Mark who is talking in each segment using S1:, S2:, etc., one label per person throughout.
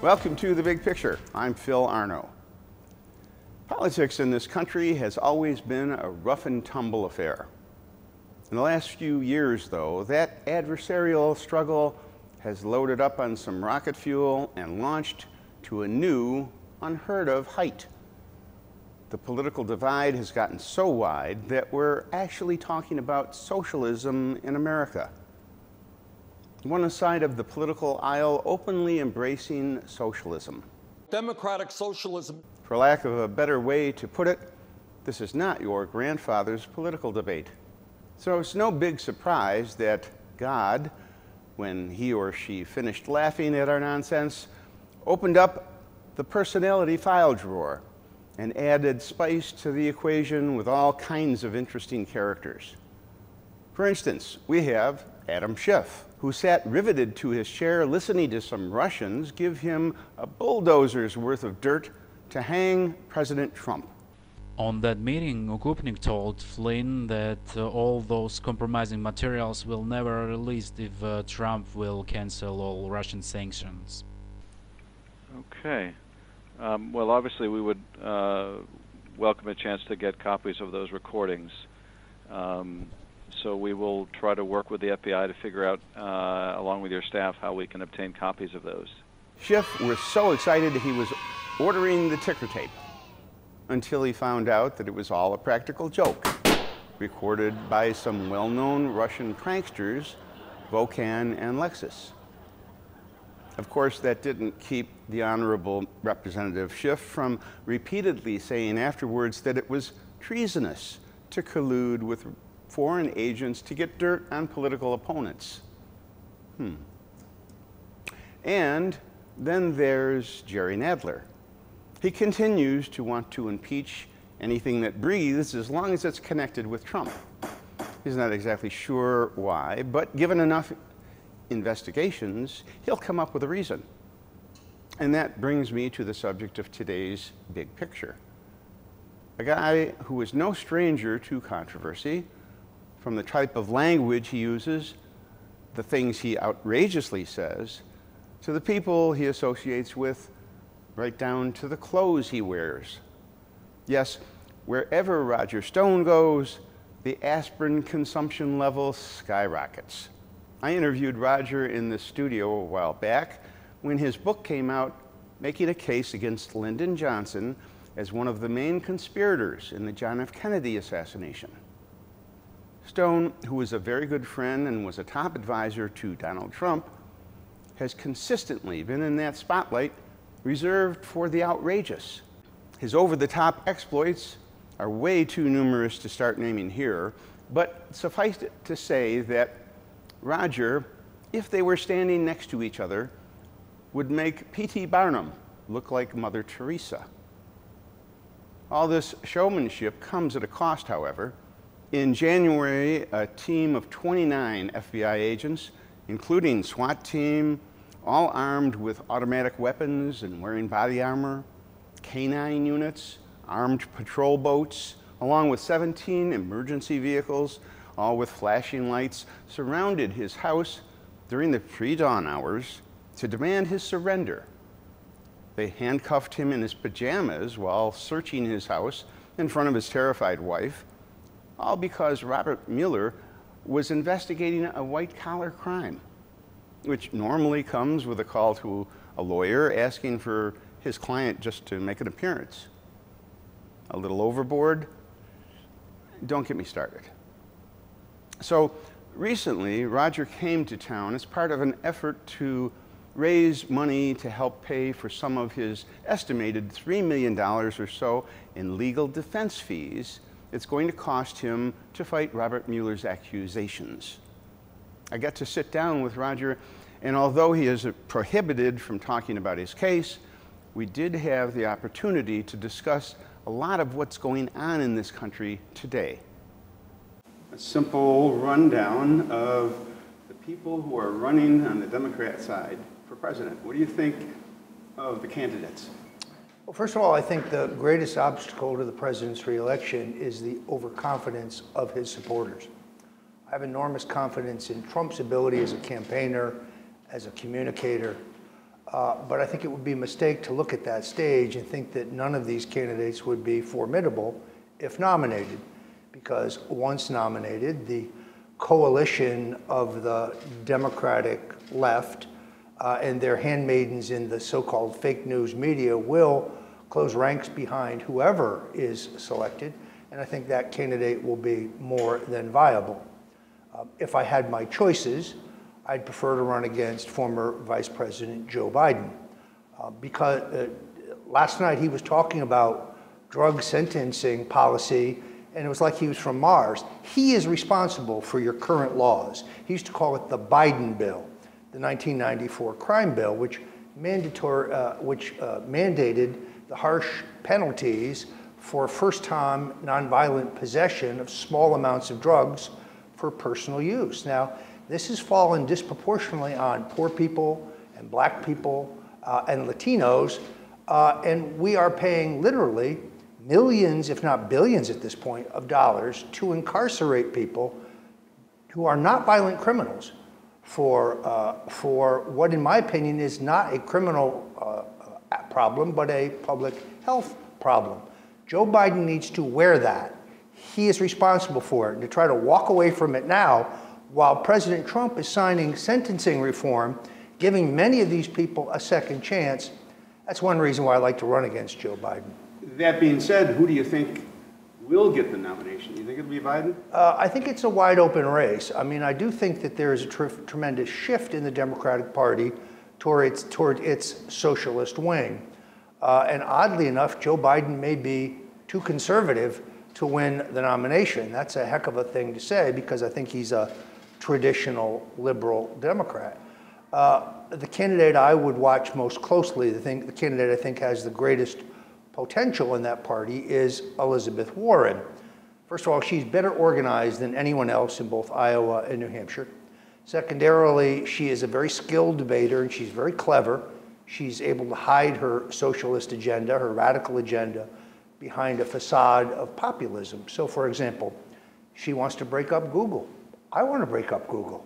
S1: Welcome to The Big Picture. I'm Phil Arno. Politics in this country has always been a rough and tumble affair. In the last few years, though, that adversarial struggle has loaded up on some rocket fuel and launched to a new, unheard of height. The political divide has gotten so wide that we're actually talking about socialism in America. One side of the political aisle openly embracing socialism.
S2: Democratic socialism.
S1: For lack of a better way to put it, this is not your grandfather's political debate. So it's no big surprise that God, when he or she finished laughing at our nonsense, opened up the personality file drawer and added spice to the equation with all kinds of interesting characters. For instance, we have Adam Schiff, who sat riveted to his chair listening to some Russians give him a bulldozer's worth of dirt to hang President Trump.
S3: On that meeting, Okupnik told Flynn that all those compromising materials will never be released if Trump will cancel all Russian sanctions.
S4: Okay. Well, obviously we would welcome a chance to get copies of those recordings. So we will try to work with the FBI to figure out, along with your staff, how we can obtain copies of those.
S1: Schiff was so excited he was ordering the ticker tape until he found out that it was all a practical joke, recorded by some well-known Russian pranksters, Vokan and Lexus. Of course, that didn't keep the Honorable Representative Schiff from repeatedly saying afterwards that it was treasonous to collude with foreign agents to get dirt on political opponents. And then there's Jerry Nadler. He continues to want to impeach anything that breathes as long as it's connected with Trump. He's not exactly sure why, but given enough investigations, he'll come up with a reason. And that brings me to the subject of today's big picture. A guy who is no stranger to controversy, from the type of language he uses, the things he outrageously says, to the people he associates with, right down to the clothes he wears. Yes, wherever Roger Stone goes, the aspirin consumption level skyrockets. I interviewed Roger in the studio a while back when his book came out making a case against Lyndon Johnson as one of the main conspirators in the John F. Kennedy assassination. Stone, who was a very good friend and was a top advisor to Donald Trump, has consistently been in that spotlight reserved for the outrageous. His over-the-top exploits are way too numerous to start naming here, but suffice it to say that Roger, if they were standing next to each other, would make P.T. Barnum look like Mother Teresa. All this showmanship comes at a cost, however. In January, a team of 29 FBI agents, including SWAT team, all armed with automatic weapons and wearing body armor, K-9 units, armed patrol boats, along with 17 emergency vehicles, all with flashing lights, surrounded his house during the pre-dawn hours to demand his surrender. They handcuffed him in his pajamas while searching his house in front of his terrified wife, all because Robert Mueller was investigating a white-collar crime, which normally comes with a call to a lawyer asking for his client just to make an appearance. A little overboard? Don't get me started. So recently, Roger came to town as part of an effort to raise money to help pay for some of his estimated $3 million or so in legal defense fees it's going to cost him to fight Robert Mueller's accusations. I got to sit down with Roger, and although he is prohibited from talking about his case, we did have the opportunity to discuss a lot of what's going on in this country today. A simple rundown of the people who are running on the Democrat side for president. What do you think of the candidates?
S5: Well, first of all, I think the greatest obstacle to the president's reelection is the overconfidence of his supporters. I have enormous confidence in Trump's ability as a campaigner, as a communicator, But I think it would be a mistake to look at that stage and think that none of these candidates would be formidable if nominated. Because once nominated, the coalition of the Democratic left and their handmaidens in the so-called fake news media will close ranks behind whoever is selected, and I think that candidate will be more than viable. If I had my choices, I'd prefer to run against former Vice President Joe Biden, because last night he was talking about drug sentencing policy, and it was like he was from Mars. He is responsible for your current laws. He used to call it the Biden bill, the 1994 crime bill, which mandated the harsh penalties for first-time nonviolent possession of small amounts of drugs for personal use. Now, this has fallen disproportionately on poor people and black people and Latinos, and we are paying literally millions, if not billions at this point, of dollars to incarcerate people who are not violent criminals for what, in my opinion, is not a criminal problem, but a public health problem. Joe Biden needs to wear that. He is responsible for it. And to try to walk away from it now, while President Trump is signing sentencing reform, giving many of these people a second chance, that's one reason why I like to run against Joe Biden.
S1: That being said, who do you think will get the nomination? Do you think it'll be Biden?
S5: I think it's a wide open race. I mean, I do think that there is a tremendous shift in the Democratic Party toward its socialist wing. And oddly enough, Joe Biden may be too conservative to win the nomination. That's a heck of a thing to say, because I think he's a traditional liberal Democrat. The candidate I would watch most closely, the candidate I think has the greatest potential in that party, is Elizabeth Warren. First of all, she's better organized than anyone else in both Iowa and New Hampshire. Secondarily, she is a very skilled debater, and she's very clever. She's able to hide her socialist agenda, her radical agenda, behind a facade of populism. So, for example, she wants to break up Google. I want to break up Google.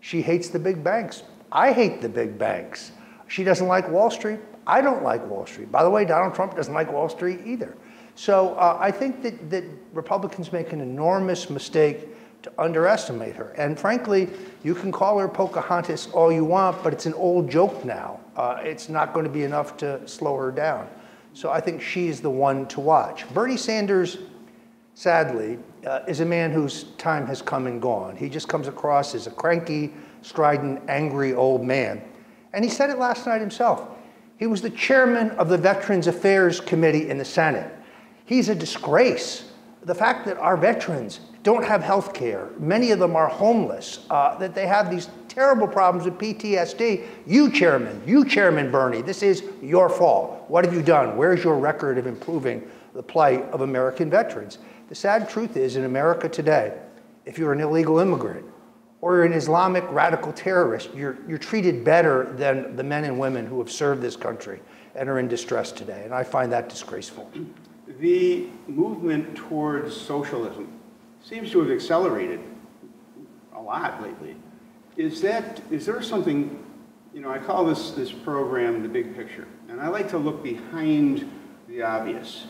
S5: She hates the big banks. I hate the big banks. She doesn't like Wall Street. I don't like Wall Street. By the way, Donald Trump doesn't like Wall Street either. So I think that Republicans make an enormous mistake to underestimate her. And frankly, you can call her Pocahontas all you want, but it's an old joke now. It's not going to be enough to slow her down. So I think she's the one to watch. Bernie Sanders, sadly, is a man whose time has come and gone. He just comes across as a cranky, strident, angry old man. And he said it last night himself. He was the chairman of the Veterans Affairs Committee in the Senate. He's a disgrace. The fact that our veterans don't have health care, many of them are homeless, that they have these terrible problems with PTSD. You Chairman Bernie, this is your fault. What have you done? Where's your record of improving the plight of American veterans? The sad truth is, in America today, if you're an illegal immigrant or you're an Islamic radical terrorist, you're treated better than the men and women who have served this country and are in distress today, and I find that disgraceful.
S1: The movement towards socialism seems to have accelerated a lot lately. Is there something, I call this program The Big Picture, and I like to look behind the obvious.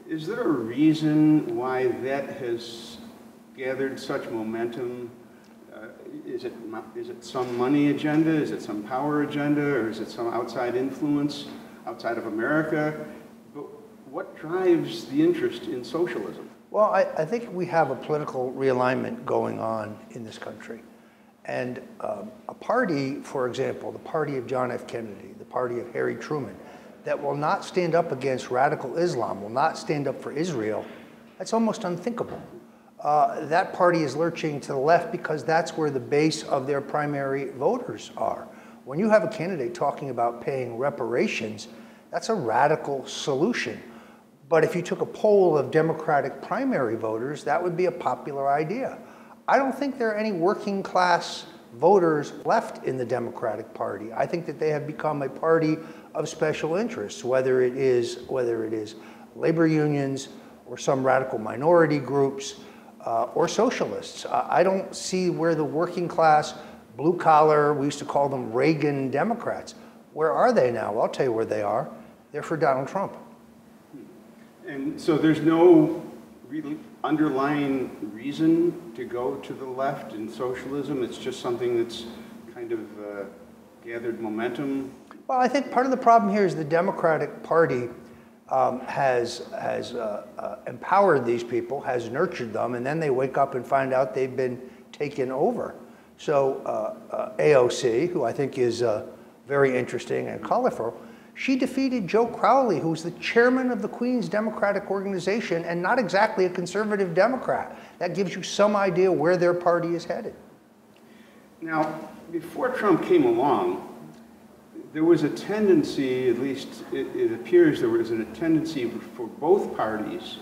S1: Is there a reason why that has gathered such momentum? Is it some money agenda? Is it some power agenda? Or is it some outside influence outside of America? But what drives the interest in socialism?
S5: Well, I think we have a political realignment going on in this country. And a party, for example, the party of John F. Kennedy, the party of Harry Truman, that will not stand up against radical Islam, will not stand up for Israel, that's almost unthinkable. That party is lurching to the left because that's where the base of their primary voters are. When you have a candidate talking about paying reparations, that's a radical solution. But if you took a poll of Democratic primary voters, that would be a popular idea. I don't think there are any working class voters left in the Democratic Party. I think that they have become a party of special interests, whether it is labor unions or some radical minority groups or socialists. I don't see where the working class, blue collar, we used to call them Reagan Democrats, Where are they now? Well, I'll tell you where they are. They're for Donald Trump.
S1: And so there's no really underlying reason to go to the left in socialism? It's just something that's kind of gathered momentum?
S5: Well, I think part of the problem here is the Democratic Party has empowered these people, has nurtured them, and then they wake up and find out they've been taken over. So AOC, who I think is very interesting and colorful, she defeated Joe Crowley, who's the chairman of the Queens Democratic Organization and not exactly a conservative Democrat. That gives you some idea where their party is headed.
S1: Now, before Trump came along, there was a tendency, at least it appears there was a tendency for both parties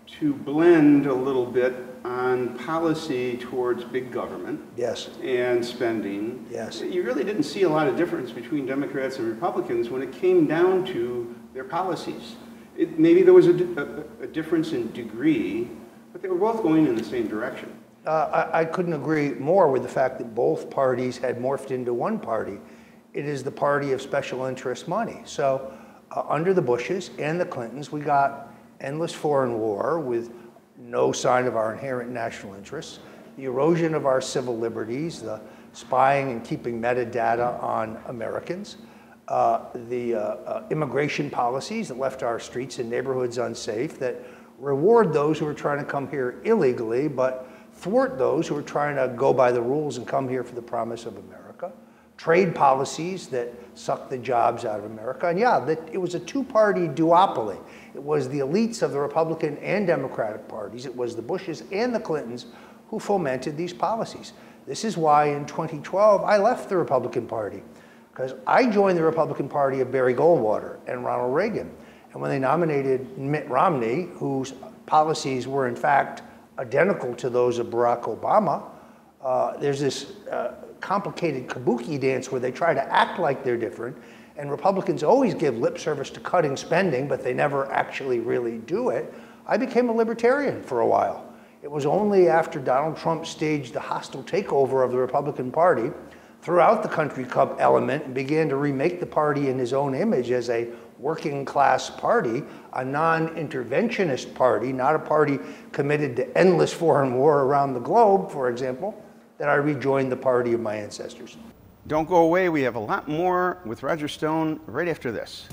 S1: to blend a little bit on policy towards big government.
S5: Yes.
S1: And spending.
S5: Yes.
S1: You really didn't see a lot of difference between Democrats and Republicans when it came down to their policies. Maybe there was a difference in degree, but they were both going in the same direction.
S5: I couldn't agree more with the fact that both parties had morphed into one party. It is the party of special interest money. So under the Bushes and the Clintons, we got endless foreign war with no sign of our inherent national interests, the erosion of our civil liberties, the spying and keeping metadata on Americans, the immigration policies that left our streets and neighborhoods unsafe, that reward those who are trying to come here illegally, but thwart those who are trying to go by the rules and come here for the promise of America, trade policies that suck the jobs out of America. And yeah, it was a two-party duopoly. It was the elites of the Republican and Democratic parties. It was the Bushes and the Clintons who fomented these policies. This is why in 2012, I left the Republican Party, because I joined the Republican Party of Barry Goldwater and Ronald Reagan. And when they nominated Mitt Romney, whose policies were in fact identical to those of Barack Obama, there's this complicated kabuki dance where they try to act like they're different, and Republicans always give lip service to cutting spending, but they never actually really do it. I became a libertarian for a while. It was only after Donald Trump staged the hostile takeover of the Republican Party, throughout the country club element, and began to remake the party in his own image as a working class party, a non-interventionist party, not a party committed to endless foreign war around the globe, for example, that I rejoined the party of my ancestors.
S1: Don't go away. We have a lot more with Roger Stone right after this.